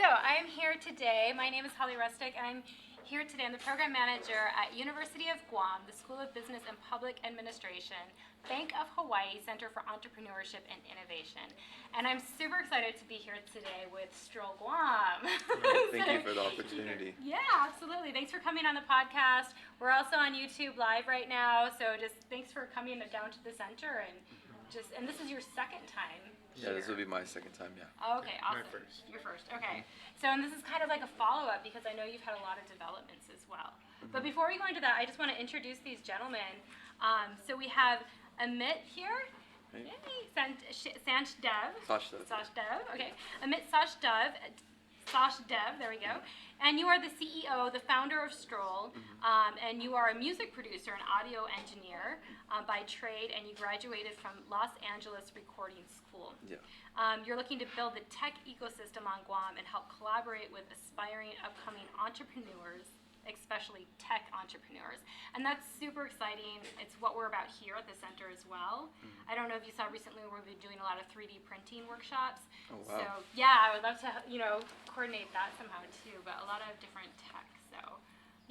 So I'm here today. My name is Holly Rustick, and I'm here today. I'm the program manager at University of Guam, the School of Business and Public Administration, Bank of Hawaii Center for Entrepreneurship and Innovation. And I'm super excited to be here today with Stroll Guam. Thank you for the opportunity. Yeah, absolutely. Thanks for coming on the podcast. We're also on YouTube Live right now, so just thanks for coming down to the center and this is your second time. Yeah, this will be my second time, yeah. Okay, awesome. My first. Your first, okay. So, and this is kind of like a follow-up because I know you've had a lot of developments as well. But before we go into that, I just want to introduce these gentlemen. So we have Amit here. Hey. Sachdev. Sachdev. Okay. Amit Sachdev, there we go. And you are the CEO, the founder of Stroll, and you are a music producer and audio engineer by trade, and you graduated from Los Angeles Recording School. Yeah. You're looking to build the tech ecosystem on Guam and help collaborate with aspiring upcoming entrepreneurs, especially tech entrepreneurs. And that's super exciting. It's what we're about here at the center as well. I don't know if you saw recently we've been doing a lot of 3D printing workshops. Oh, wow. So yeah, I would love to, coordinate that somehow too, but a lot of different tech. So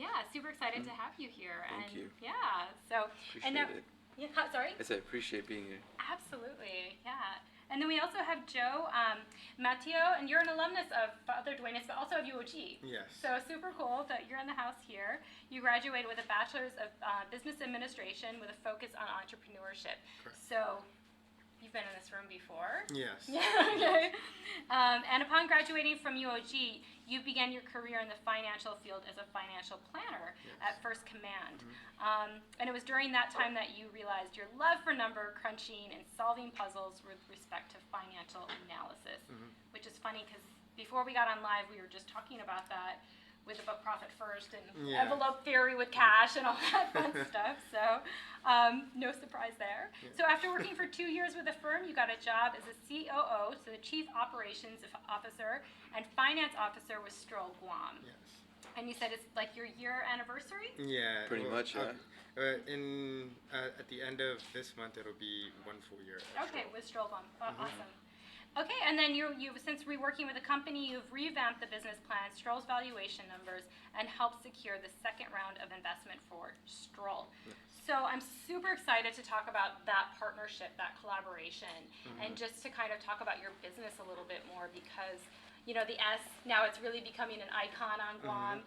yeah, super excited to have you here. Thank you. Yeah, so. Appreciate it. Yeah, sorry? I said appreciate being here. Absolutely, yeah. And then we also have Joe, Mateo, and you're an alumnus of Father Duenas, but also of UOG. Yes. So super cool that you're in the house here. You graduated with a bachelor's of business administration with a focus on entrepreneurship. Correct. So you've been in this room before. Yes. Yeah, okay. And upon graduating from UOG, you began your career in the financial field as a financial planner at First Command. And it was during that time that you realized your love for number crunching and solving puzzles with respect to financial analysis, which is funny because before we got on live, we were just talking about that with about profit first and envelope theory with cash and all that fun stuff. So no surprise there. Yeah. So after working for 2 years with the firm, you got a job as a COO, so the Chief Operations Officer and Finance Officer with Stroll Guam. Yes. And you said it's like your year anniversary? Yeah. Pretty much, yeah. At the end of this month, it'll be 1 full year. Okay, with Stroll Guam. Awesome. Okay, and then you've since reworking with the company, you've revamped the business plan, Stroll's valuation numbers, and helped secure the second round of investment for Stroll. Yes. So I'm super excited to talk about that partnership, that collaboration, and just to kind of talk about your business a little bit more because, the S, now it's really becoming an icon on Guam.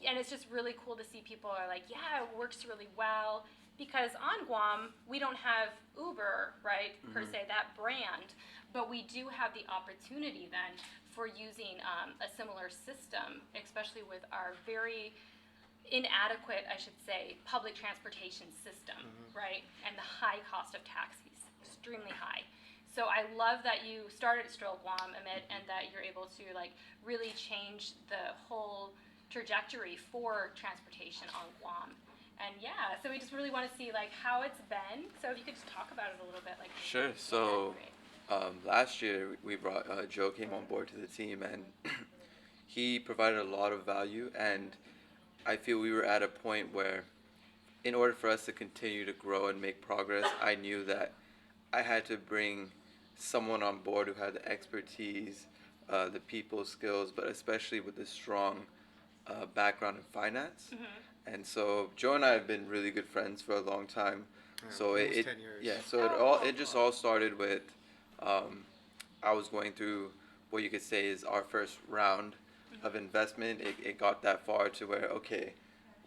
And it's just really cool to see people are like, yeah, it works really well. Because on Guam, we don't have Uber, right, per se, that brand. But we do have the opportunity then for using a similar system, especially with our very inadequate, I should say, public transportation system, right? And the high cost of taxis, extremely high. So I love that you started at Stroll Guam, Amit, and that you're able to really change the whole trajectory for transportation on Guam. And yeah, so we just really want to see how it's been. So if you could just talk about it a little bit, Sure. So last year we brought Joe came on board to the team, and he provided a lot of value. And I feel we were at a point where, in order for us to continue to grow and make progress, I knew that I had to bring someone on board who had the expertise, the people skills, but especially with a strong background in finance. And so Joe and I have been really good friends for a long time. Yeah, So almost it 10 years. yeah, so it just all started with I was going through what you could say is our first round of investment. It got that far to where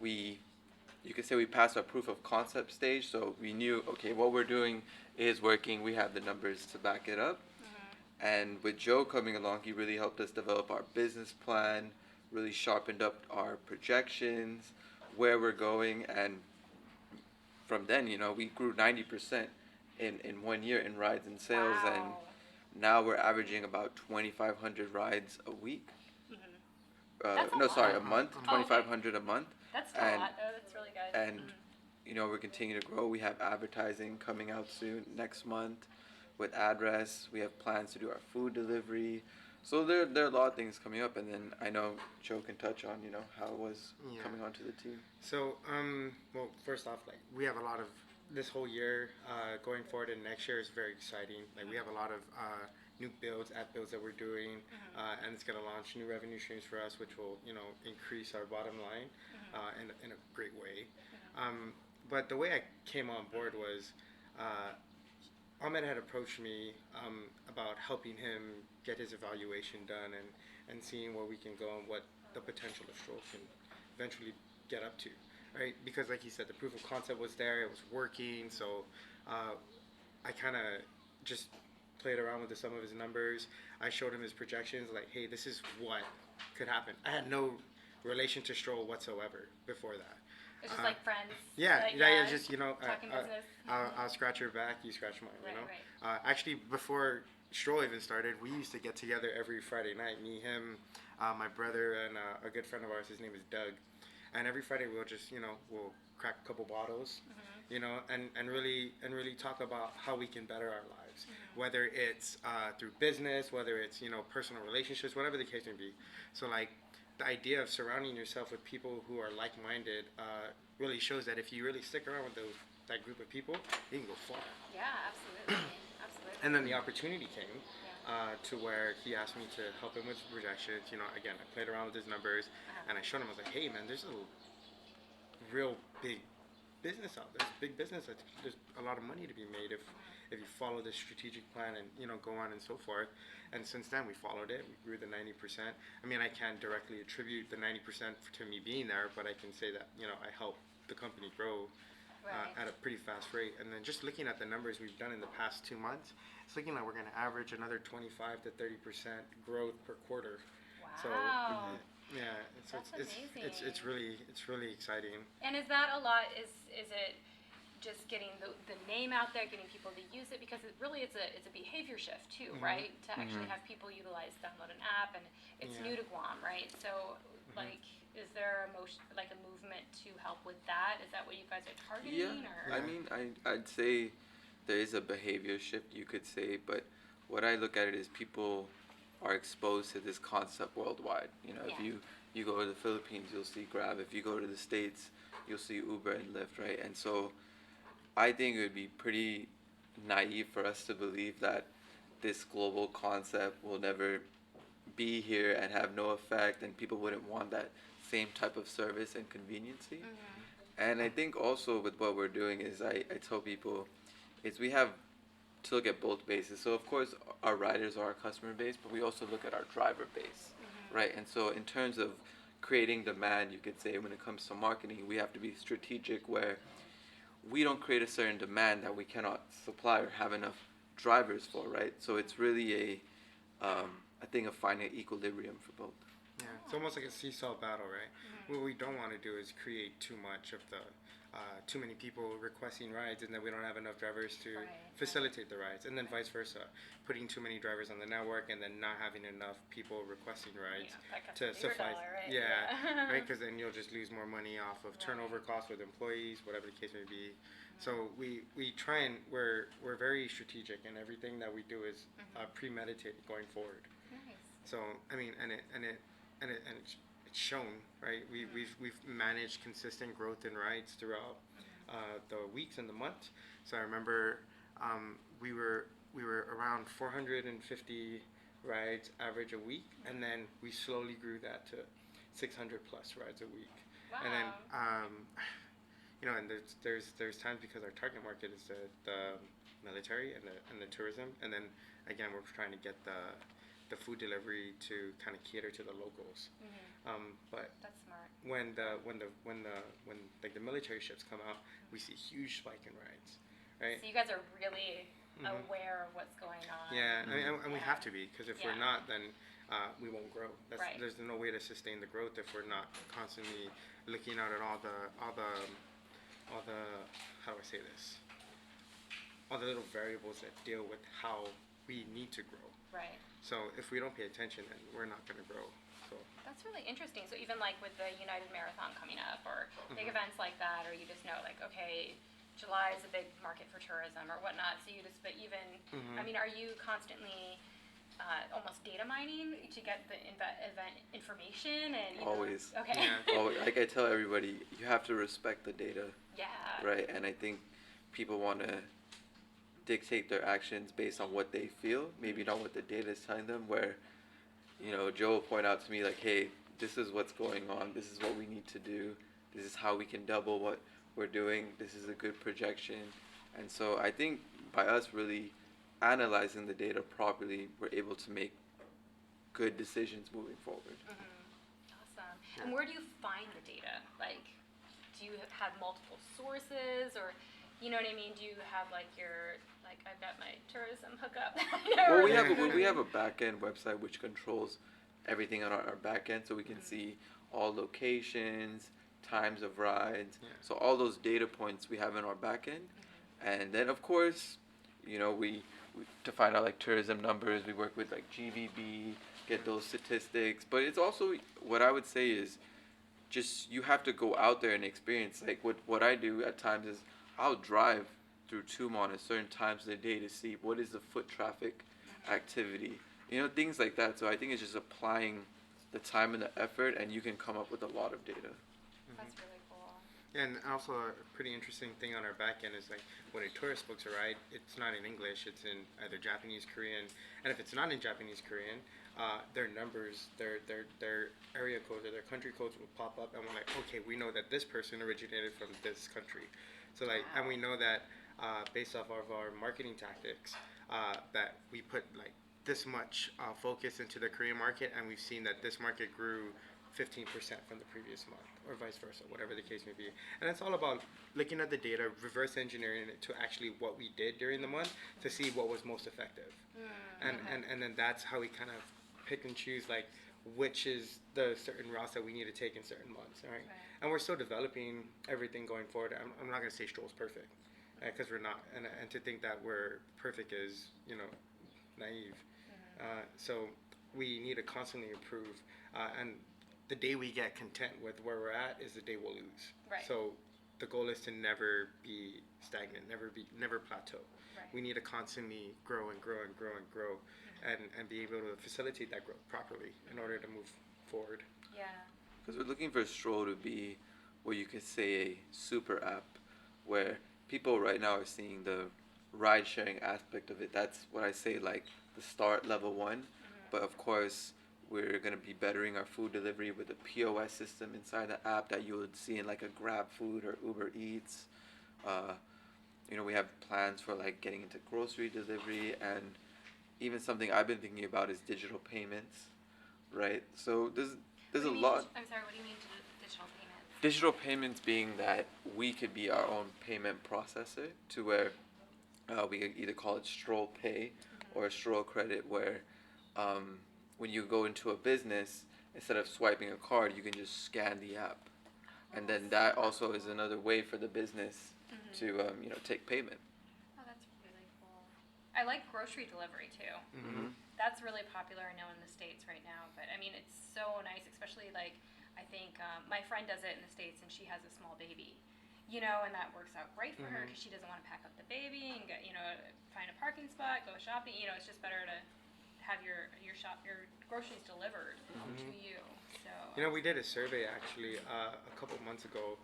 you could say we passed our proof of concept stage, so we knew what we're doing is working. We have the numbers to back it up. And with Joe coming along, he really helped us develop our business plan, really sharpened up our projections, where we're going, and from then, we grew 90% in 1 year in rides and sales, Wow. and now we're averaging about 2,500 rides a week. That's a No, lot. sorry, a month, Oh, okay. 2,500 a month. That's still a lot, though. That's really good. And we're continuing to grow. We have advertising coming out soon next month with address. We have plans to do our food delivery. So there are a lot of things coming up, and then I know Joe can touch on how it was coming onto the team. So well, first off, we have a lot of this whole year going forward, and next year is very exciting. We have a lot of new ad builds that we're doing, and it's going to launch new revenue streams for us, which will, increase our bottom line in a great way. But the way I came on board was Amit had approached me about helping him get his evaluation done and seeing where we can go and what the potential of Stroll can eventually get up to, right? Because like he said, the proof of concept was there, it was working, so I kind of just played around with some of his numbers. I showed him his projections, like, hey, this is what could happen. I had no relation to Stroll whatsoever before that. It's just like friends. Yeah, like, it's just, talking business. I'll scratch your back, you scratch mine, Right. Actually, before Stroll even started, we used to get together every Friday night, me, him, my brother, and a good friend of ours, his name is Doug. And every Friday we'll just, we'll crack a couple bottles, and really talk about how we can better our lives, whether it's through business, whether it's, personal relationships, whatever the case may be. So like, the idea of surrounding yourself with people who are like-minded really shows that if you really stick around with that group of people, you can go far. Yeah, absolutely. Absolutely. And then the opportunity came to where he asked me to help him with projections. Again, I played around with his numbers, and I showed him. I was like, hey, man, there's a real big business out there. There's big business. There's a lot of money to be made if you follow this strategic plan and go on and so forth. And since then we followed it. We grew the 90%. I mean, I can't directly attribute the 90% to me being there, but I can say that I helped the company grow at a pretty fast rate. And then just looking at the numbers we've done in the past 2 months, it's looking like we're going to average another 25 to 30% growth per quarter. Wow. So yeah, it's really exciting. And is that a lot? Is it just getting the name out there, getting people to use it, because it's a behavior shift too, right? To actually have people download an app, and it's new to Guam, right? So like, is there a movement to help with that? Is that what you guys are targeting? Yeah, or? I mean, I'd say there is a behavior shift, you could say, but what I look at it is people are exposed to this concept worldwide. If you go to the Philippines, you'll see Grab. If you go to the States, you'll see Uber and Lyft, right? And so I think it would be pretty naive for us to believe that this global concept will never be here and have no effect, and people wouldn't want that same type of service and conveniency. And I think also with what we're doing is I tell people is we have to look at both bases. So of course our riders are our customer base, but we also look at our driver base, right? And so in terms of creating demand, you could say when it comes to marketing, we have to be strategic where we don't create a certain demand that we cannot supply or have enough drivers for, right? So it's really a thing of finding equilibrium for both. Yeah, it's almost like a seesaw battle, right? What we don't want to do is create too much of too many people requesting rides, and then we don't have enough drivers to facilitate the rides, and then vice versa, putting too many drivers on the network and then not having enough people requesting rides to suffice. Right? Because then you'll just lose more money off of turnover costs with employees, whatever the case may be. So we try and we're very strategic, and everything that we do is premeditated going forward. Nice. So I mean, it's shown, right? We've managed consistent growth in rides throughout the weeks and the months. So I remember we were around 450 rides average a week, and then we slowly grew that to 600 plus rides a week. Wow. And then and there's times because our target market is the military and the tourism, and then again we're trying to get the food delivery to kind of cater to the locals. But that's smart. When like the military ships come out, we see huge spike in rides, right? So you guys are really aware of what's going on. Yeah, and we have to be, because if we're not, then we won't grow. There's no way to sustain the growth if we're not constantly looking out at all the how do I say this? All the little variables that deal with how we need to grow. Right. So if we don't pay attention, then we're not going to grow. So that's really interesting. So even like with the United Marathon coming up, or big events like that, or you just know like, okay, July is a big market for tourism or whatnot. So but even, I mean, are you constantly almost data mining to get the event information? And Always. Okay. Yeah. Always. Like I tell everybody, you have to respect the data. Yeah. Right, and I think people want to dictate their actions based on what they feel, maybe not what the data is telling them. Where, Joe will point out to me like, hey, this is what's going on. This is what we need to do. This is how we can double what we're doing. This is a good projection. And so I think by us really analyzing the data properly, we're able to make good decisions moving forward. Awesome. And where do you find the data? Like, do you have multiple sources, or, you know what I mean? Do you have I've got my tourism hookup? Well, we have a back-end website which controls everything on our back-end, so we can see all locations, times of rides. Yeah. So all those data points we have in our back-end. And then, of course, we to find out like tourism numbers, we work with like GVB, get those statistics. But it's also, what I would say is, just you have to go out there and experience. Like what I do at times is I'll drive through Tumon at certain times of the day to see what is the foot traffic activity, things like that. So I think it's just applying the time and the effort, and you can come up with a lot of data. That's really cool. And also a pretty interesting thing on our back end is like when a tourist books a ride, it's not in English, it's in either Japanese, Korean, and if it's not in Japanese, Korean, their numbers, their area codes or their country codes will pop up, and we're like, okay, we know that this person originated from this country. So like, and we know that based off of our marketing tactics, that we put like this much focus into the Korean market, and we've seen that this market grew 15% from the previous month, or vice versa, whatever the case may be. And it's all about looking at the data, reverse engineering it to actually what we did during the month to see what was most effective. And then that's how we kind of pick and choose like which is the certain routes that we need to take in certain months, right? And we're still developing everything going forward. I'm not going to say Stroll's perfect, because we're not. And to think that we're perfect is, naive. So we need to constantly improve. And the day we get content with where we're at is the day we'll lose. Right. So the goal is to never be stagnant, never plateau. Right. We need to constantly grow and grow and grow and grow, and be able to facilitate that growth properly in order to move forward. Yeah. Because we're looking for Stroll to be what you could say a super app, where people right now are seeing the ride sharing aspect of it. That's what I say, like the start level one. But of course, we're going to be bettering our food delivery with a POS system inside the app that you would see in like a Grab Food or Uber Eats. We have plans for like getting into grocery delivery, and even something I've been thinking about is digital payments, right? So there's a lot. I'm sorry, what do you mean digital payments? Digital payments being that we could be our own payment processor, to where we could either call it Stroll Pay or Stroll Credit, where when you go into a business, instead of swiping a card, you can just scan the app. And then that also is another way for the business to take payment. Oh, that's really cool. I like grocery delivery too. That's really popular, I know, in the States right now. But I mean, it's so nice, especially like, I think my friend does it in the States, and she has a small baby, and that works out great for her because she doesn't want to pack up the baby and get, find a parking spot, go shopping. It's just better to have your groceries delivered to you. So We did a survey actually a couple of months ago,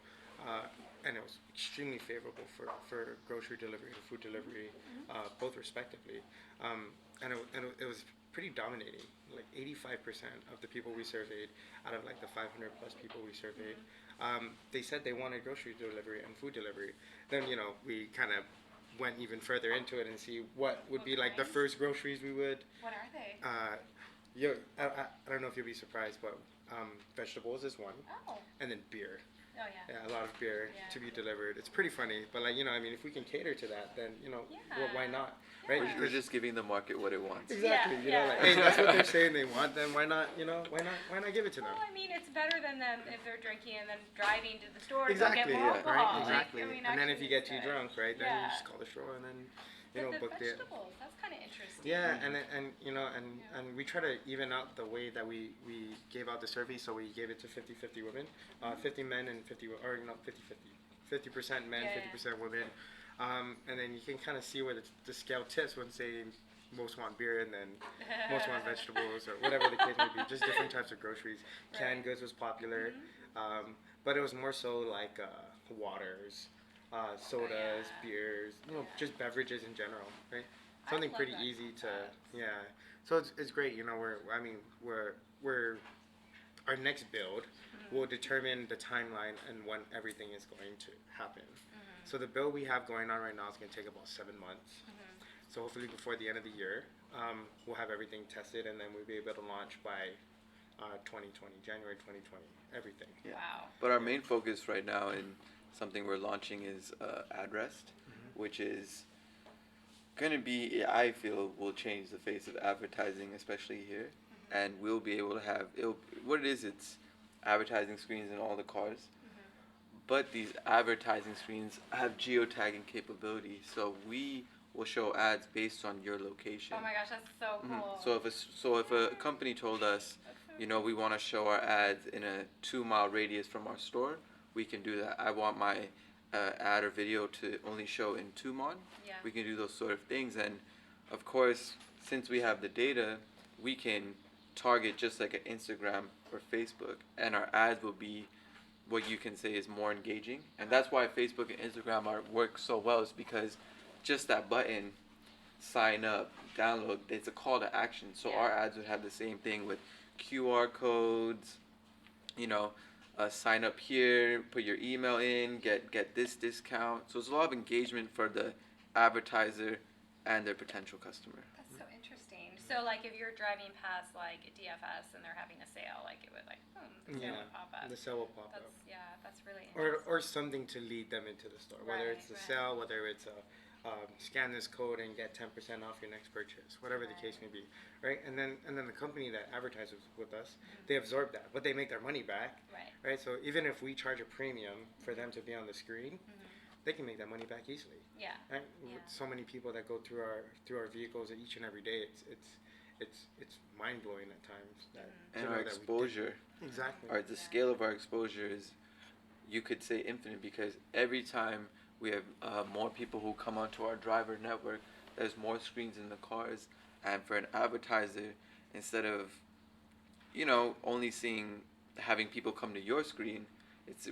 and it was extremely favorable for grocery delivery and food delivery, both respectively. And it was pretty dominating. Like 85% of the people we surveyed, out of like the 500 plus people we surveyed, they said they wanted grocery delivery and food delivery. Then we kind of went even further into it and see what would be like the first groceries we would. What are they? I don't know if you'll be surprised, but vegetables is one. Oh. And then beer. Oh yeah. Yeah, a lot of beer to be delivered. It's pretty funny, but like if we can cater to that, then well, why not, right? We're just giving the market what it wants. Exactly. Yeah. Like, hey, that's what they're saying they want. Then why not? Why not give it to them? Well, I mean, it's better than them if they're drinking and then driving to the store to Exactly. go get more alcohol. Right. Exactly. Like, I mean, and then if actually, you get it's too good. drunk, right? Then you just call the store and then The book it. vegetables, that's kind of interesting. Yeah, and we try to even out the way that we gave out the survey, so we gave it to 50-50 women, 50 men and 50 50% men, 50% women, and then you can kind of see where the scale tips when say most want beer and then most want vegetables or whatever the case may be, just different types of groceries. Canned goods was popular, but it was more so like waters, sodas, yeah. beers, Yeah. just beverages in general, right? I Something love pretty that easy to, concept. yeah. So it's great, we're our next build will determine the timeline and when everything is going to happen. So the build we have going on right now is going to take about 7 months. So hopefully before the end of the year, we'll have everything tested, and then we'll be able to launch by 2020, January 2020, everything. Yeah. Wow. But our main focus right now in something we're launching is ad rest, which is going to be, I feel, will change the face of advertising, especially here. And we'll be able to have, what it is, it's advertising screens in all the cars. But these advertising screens have geotagging capability, so we will show ads based on your location. Oh my gosh, that's so cool. So if a company told us, we want to show our ads in a 2-mile radius from our store, we can do that. I want my ad or video to only show in Tumon. Yeah. We can do those sort of things, and of course, since we have the data, we can target just like an Instagram or Facebook, and our ads will be what you can say is more engaging. And that's why Facebook and Instagram work so well, is because just that button, sign up, download, it's a call to action. So our ads would have the same thing with QR codes, sign up here, put your email in, get this discount. So it's a lot of engagement for the advertiser and their potential customer. That's so interesting. So like if you're driving past like DFS and they're having a sale, like it would the sale would pop up. The sale will pop up. That's really interesting. Or something to lead them into the store, whether it's the sale, whether it's a scan this code and get 10% off your next purchase, whatever the case may be, right? And then the company that advertises with us, they absorb that, but they make their money back, right? So even if we charge a premium for them to be on the screen, they can make that money back easily. Yeah. Right? With so many people that go through our vehicles each and every day, it's mind blowing at times. And our exposure. Exactly. The scale of our exposure is, you could say, infinite, because every time we have more people who come onto our driver network, there's more screens in the cars, and for an advertiser, instead of only having people come to your screen,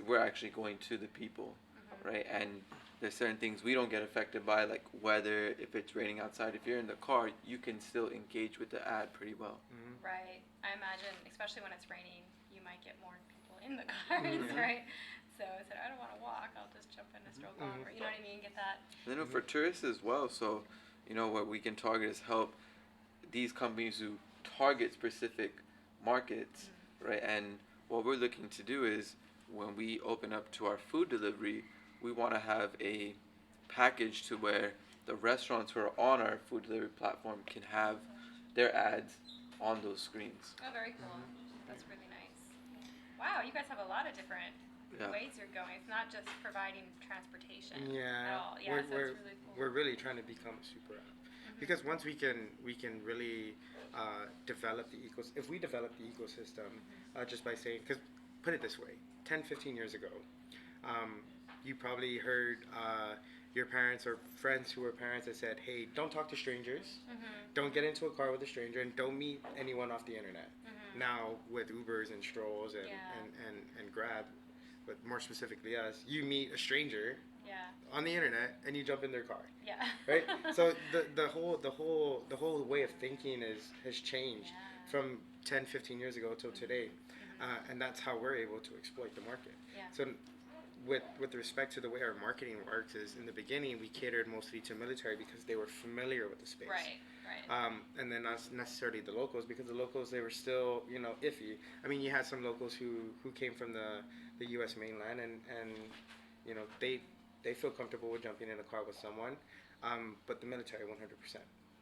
we're actually going to the people, right? And there's certain things we don't get affected by, like weather. If it's raining outside, if you're in the car, you can still engage with the ad pretty well. Right. I imagine, especially when it's raining, you might get more people in the cars, right? So I said, I don't want to walk, I'll just jump into Stroll Guam, or you know what I mean, get that. And then for tourists as well, so what we can target is help these companies who target specific markets, right? And what we're looking to do is, when we open up to our food delivery, we want to have a package to where the restaurants who are on our food delivery platform can have their ads on those screens. Oh, very cool. That's really nice. Wow, you guys have a lot of different ways you're going. It's not just providing transportation at all. Yeah, so it's really cool. We're really trying to become a super app, because once we can really develop the if we develop the ecosystem, just by saying, because put it this way, 10-15 years ago, you probably heard your parents or friends who were parents that said, hey, don't talk to strangers, don't get into a car with a stranger, and don't meet anyone off the internet. Now with Ubers and Strolls and Grab, but more specifically us, you meet a stranger on the internet and you jump in their car. Yeah. Right? So the whole way of thinking has changed from 10-15 years ago till today. And that's how we're able to exploit the market. So with respect to the way our marketing works, is in the beginning we catered mostly to military because they were familiar with the space. Right. And then not necessarily the locals, because the locals, they were still iffy. I mean, you had some locals who came from the U.S. mainland, and they feel comfortable with jumping in a car with someone, but the military 100%.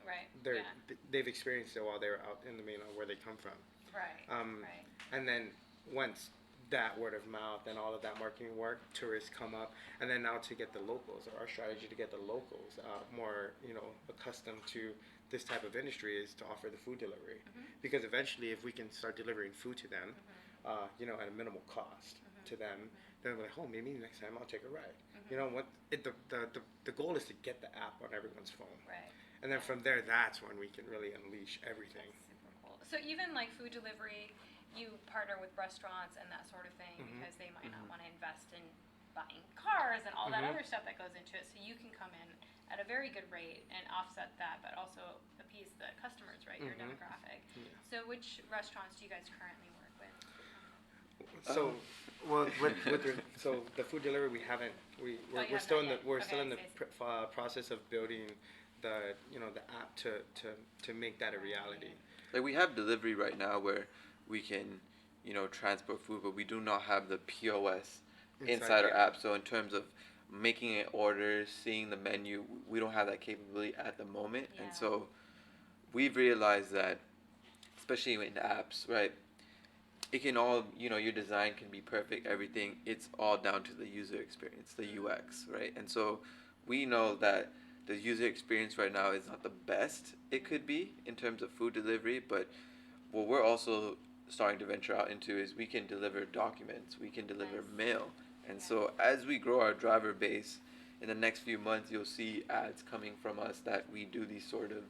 Right. They've experienced it while they were out in the mainland where they come from. Right. And then once that word of mouth and all of that marketing work, tourists come up, and then now to get the locals, or our strategy to get the locals more accustomed to this type of industry, is to offer the food delivery, because eventually if we can start delivering food to them at a minimal cost to them, then they're like, oh, maybe next time I'll take a ride. What the goal is to get the app on everyone's phone, and then from there, that's when we can really unleash everything. That's super cool. So even like food delivery, you partner with restaurants and that sort of thing, because they might not want to invest in buying cars and all that Mhm. other stuff that goes into it. So you can come in at a very good rate and offset that, but also appease the customers, right? Your Mhm. demographic. Yeah. So which restaurants do you guys currently work with? So, well, so the food delivery we haven't you we're haven't still in done the yet. we're Okay, still in the I see. process of building the the app to make that a reality. Like we have delivery right now where we can, transport food, but we do not have the POS inside our the app. So in terms of making an order, seeing the menu, we don't have that capability at the moment. Yeah. And so we've realized that, especially in apps, right? It can all, your design can be perfect, everything. It's all down to the user experience, the UX, right? And so we know that the user experience right now is not the best it could be in terms of food delivery, but what we're also starting to venture out into is we can deliver documents, we can deliver Nice. mail. And Yeah. so as we grow our driver base, in the next few months, you'll see ads coming from us that we do these sort of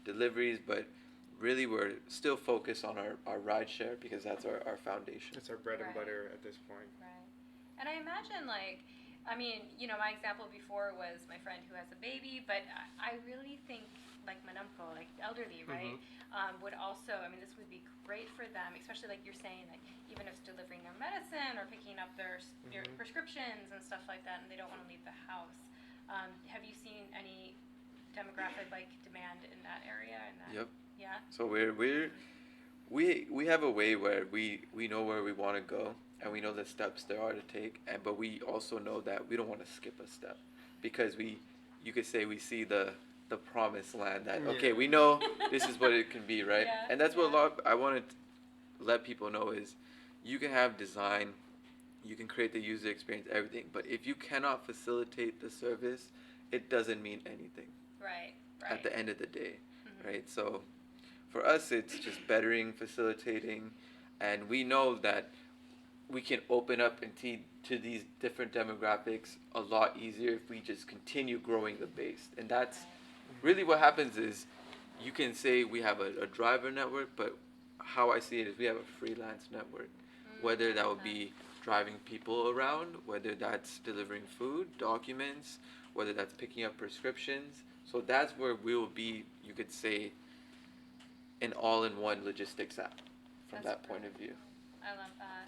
deliveries, but really we're still focused on our ride share because that's our foundation. It's our bread and Right. butter at this point. Right. And I imagine, my example before was my friend who has a baby, but I really think, like Manamko, like elderly, right, would also, this would be great for them, especially like you're saying, like even if it's delivering their medicine or picking up their prescriptions and stuff like that, and they don't want to leave the house. Have you seen any demographic like demand in that area? Yep. Yeah. So we have a way where we know where we want to go and we know the steps there are to take, but we also know that we don't want to skip a step because you could say we see the promised land that okay, Yeah. we know this is what it can be, right? Yeah, And that's what yeah. I want to let people know is you can have design, you can create the user experience, everything, but if you cannot facilitate the service, it doesn't mean anything Right. Right. at the end of the day, Mhm. right? So for us, it's just bettering, facilitating, and we know that we can open up to these different demographics a lot easier if we just continue growing the base. And that's really what happens is you can say we have a driver network, but how I see it is we have a freelance network. Whether that would be driving people around, whether that's delivering food, documents, whether that's picking up prescriptions. So that's where we'll be, you could say, an all-in-one logistics app from That's that point of view. I love that.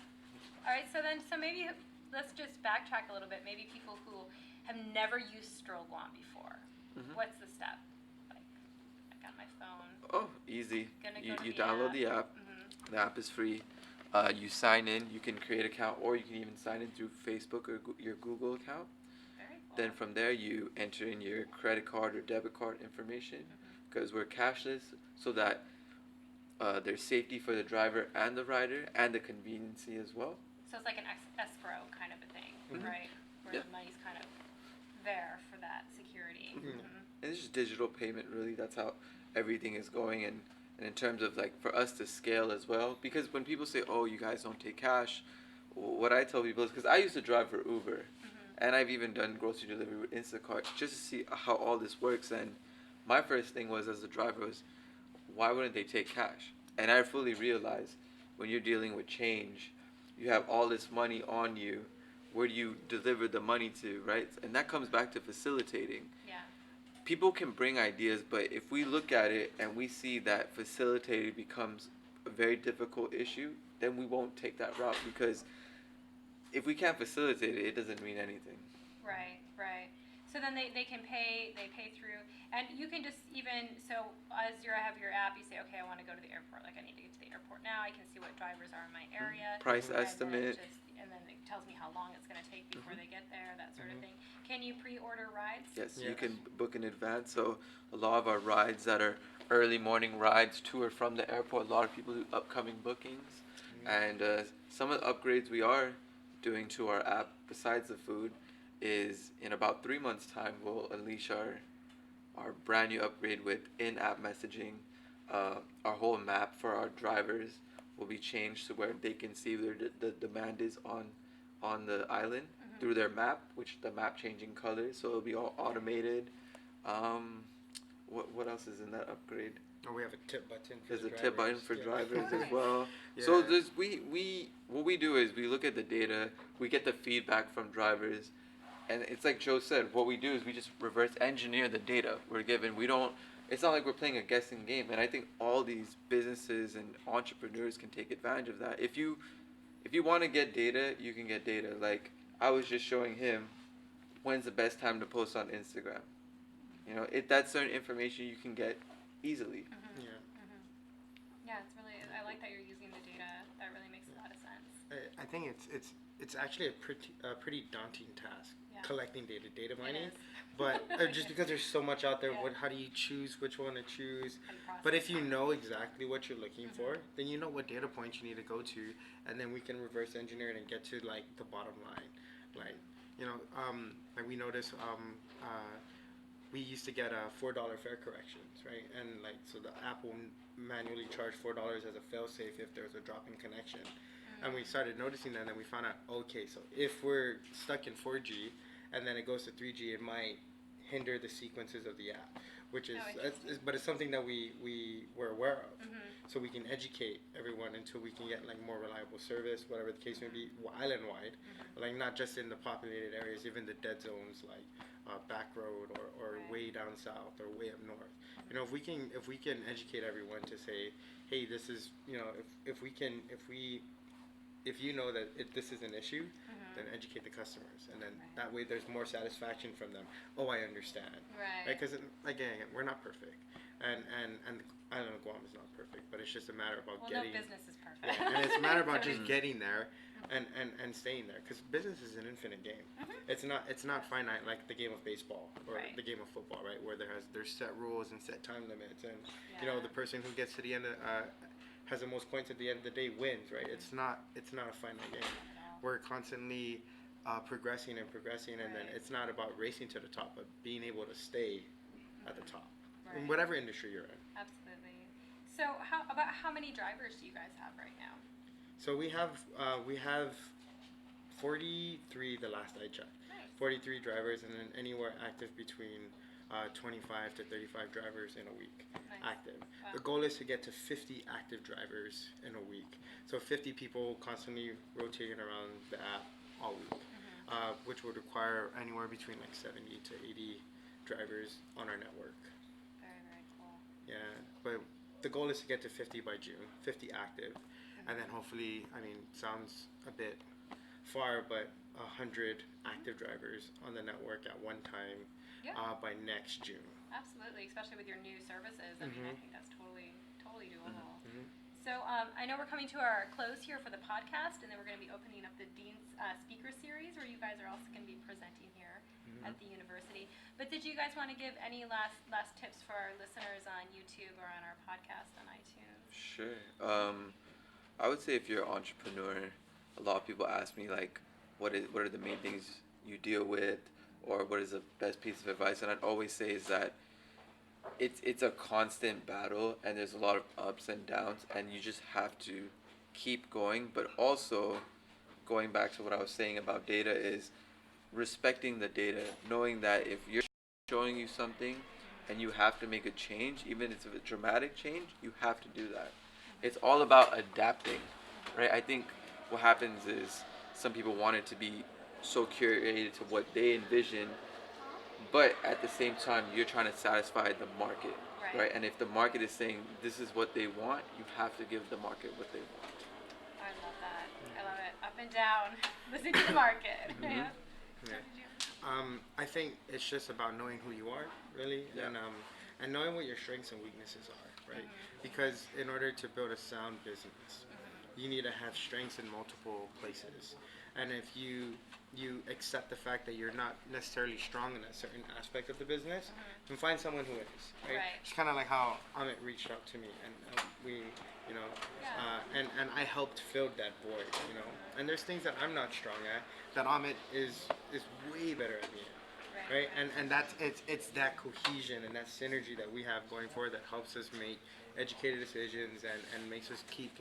All right, so maybe let's just backtrack a little bit. Maybe people who have never used Stroll Guam before. Mhm. What's the step? Like on my phone. Oh, easy. Gonna You go to the download app. the app. The app is free. You sign in. You can create an account, or you can even sign in through Facebook or your Google account. Very cool. Then from there, you enter in your credit card or debit card information because we're cashless, so that there's safety for the driver and the rider, and the conveniency as well. So it's like an escrow kind of a thing, right? Where Yeah. the money's kind of there for that security. And it's just digital payment, really. That's how everything is going. And in terms of like for us to scale as well, because when people say, "Oh, you guys don't take cash," what I tell people is because I used to drive for Uber, and I've even done grocery delivery with Instacart just to see how all this works. And my first thing was as a driver was, why wouldn't they take cash? And I fully realized when you're dealing with change, you have all this money on you. Where do you deliver the money to, right? And that comes back to facilitating. Yeah. People can bring ideas, but if we look at it and we see that facilitating becomes a very difficult issue, then we won't take that route because if we can't facilitate it, it doesn't mean anything. Right, right. So then they can pay through, and you can just so as you have your app, you say, okay, I want to go to the airport, like I need to get to the airport now, I can see what drivers are in my area. Price and estimate. and then it tells me how long it's going to take before they get there, that sort of thing. Can you pre-order rides? Yes, Yeah. you can book in advance. So a lot of our rides that are early morning rides to or from the airport, a lot of people do upcoming bookings. And some of the upgrades we are doing to our app, besides the food, is in about 3 months' time we'll unleash our brand new upgrade with in-app messaging. Our whole map for our drivers will be changed to where they can see where the demand is on the island through their map, which the map changing colors, so it'll be all automated. What else is in that upgrade? Oh, we have a tip button for There's a drivers. tip button for drivers as well. Yeah. So what we do is we look at the data, we get the feedback from drivers, and it's like Joe said, what we do is we just reverse engineer the data we're given. We don't. It's not like we're playing a guessing game, and I think all these businesses and entrepreneurs can take advantage of that. If you want to get data, you can get data. Like I was just showing him when's the best time to post on Instagram. You know, that's certain information you can get easily. Yeah. Yeah, it's really. I like that you're using the data. That really makes a lot of sense. I think it's actually a pretty daunting task, collecting data mining. But just because there's so much out there, how do you choose which one to choose? But if you know exactly what you're looking for, then you know what data points you need to go to, and then we can reverse engineer it and get to like the bottom line. Like, you know, like we notice, we used to get $4 fare corrections, right? And like, so the app will manually charge $4 as a fail-safe if there's a drop in connection. And we started noticing that, and then we found out, okay, so if we're stuck in 4G and then it goes to 3G, it might hinder the sequences of the app, which is, but it's something that we were aware of. So we can educate everyone until we can get like more reliable service, whatever the case may be, island-wide, like not just in the populated areas, even the dead zones, like back road or way down south or way up north. You know, if we can educate everyone to say, hey, this is, you know, if you know that this is an issue, then educate the customers, and then that way there's more satisfaction from them. Oh, I understand. Right. Because again, we're not perfect, and Island of Guam is not perfect, but it's just a matter about getting. No business is perfect. Yeah, and it's a matter about just getting there, and staying there, because business is an infinite game. It's not finite like the game of baseball or the game of football, right? Where there's set rules and set time limits, and you know the person who gets to the end of has the most points at the end of the day wins, right? It's not a finite game. We're constantly progressing, and then it's not about racing to the top, but being able to stay at the top in whatever industry you're in. Absolutely. So how many drivers do you guys have right now? So we have 43 the last I checked. Nice. 43 drivers, and then anywhere active between 25 to 35 drivers in a week. Active. Wow. The goal is to get to 50 active drivers in a week. So 50 people constantly rotating around the app all week, which would require anywhere between like 70 to 80 drivers on our network. Very, very cool. Yeah, but the goal is to get to 50 by June, 50 active, and then hopefully, I mean, sounds a bit far, but 100 active drivers on the network at one time by next June. Absolutely, especially with your new services. I mean, I think that's totally doable. So I know we're coming to our close here for the podcast, and then we're going to be opening up the Dean's Speaker Series, where you guys are also going to be presenting here at the university. But did you guys want to give any last tips for our listeners on YouTube or on our podcast on iTunes? Sure. I would say if you're an entrepreneur, a lot of people ask me like, what are the main things you deal with, or what is the best piece of advice? And I'd always say is that it's a constant battle, and there's a lot of ups and downs, and you just have to keep going. But also, going back to what I was saying about data, is respecting the data, knowing that if you're showing you something and you have to make a change, even if it's a dramatic change, you have to do that. It's all about adapting, right? I think what happens is some people want it to be so curated to what they envision, but at the same time, you're trying to satisfy the market, right? And if the market is saying this is what they want, you have to give the market what they want. I love that. I love it. Up and down. Listen to the market. Yeah. I think it's just about knowing who you are, really, and knowing what your strengths and weaknesses are, right? Because in order to build a sound business, you need to have strengths in multiple places. And if you accept the fact that you're not necessarily strong in a certain aspect of the business, then find someone who is, right? It's kind of like how Amit reached out to me, and we, you know, and I helped fill that void, you know. And there's things that I'm not strong at that Amit is way better at me at, right? And that's it's that cohesion and that synergy that we have going forward that helps us make educated decisions and makes us keep